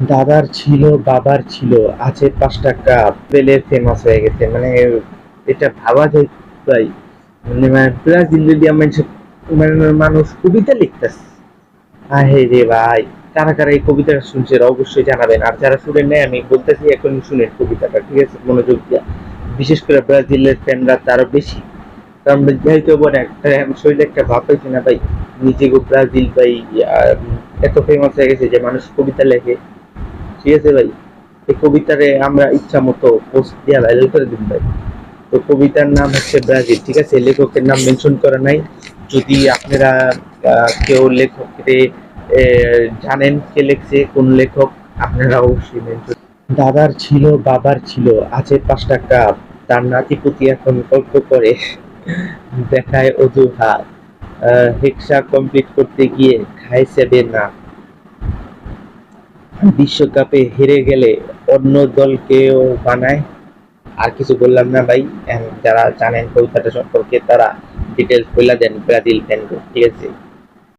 দাদার ছিল, বাবার ছিল, আছে ৫ টাকা, পেলের ফেমাস হয়ে গেছে। মানে এটা ভাবা যায় ভাই। মানে ব্রাজিলিয়ান মানে মানুষ কবিতা লিখতেছে। আহে রে ভাই, কারা কারা এই কবিতাটা শুনছে অবশ্যই জানাবেন। আর যারা শুনেন নাই আমি বলতেছি এখন শুনেন কবিতাটা, ঠিক আছে, মনোযোগ দিয়া। বিশেষ করে ব্রাজিলের ফ্যানরা তারও বেশি। কারণ যেহেতু বলে একটা শরীরে একটা ভাব হয়েছে না ভাই, নিজে ব্রাজিল ভাই এত ফেমাস হয়ে গেছে যে মানুষ কবিতা লেখে, ঠিক আছে ভাই। এই কবিতারে আমরা ইচ্ছা মতো পোস্ট দিয়া ভাইরাল করে দিন ভাই। তো কবিতার নাম হচ্ছে ব্রাজিল, ঠিক আছে, লেখকের নাম মেনশন করা নাই। যদি আপনারা কেউ লেখককে জানেন কে লিখছে, কোন লেখক, আপনারা অবশ্যই মেনশন। দাদার ছিল, বাবার ছিল, আছে ৫ টাকা, তার নাতিপুতি এখন গল্প করে, দেখায় অজুহাত, হেক্সা কমপ্লিট করতে গিয়ে খায় সেবে না, বিশ্বকাপে হেরে গেলে অন্য দলকেও বানায়। আর কিছু বললাম না ভাই। যারা জানেন কবিতাটা সম্পর্কে তারা ডিটেলস বলে দেন ব্রাজিল ফ্যানকে, ঠিক আছে।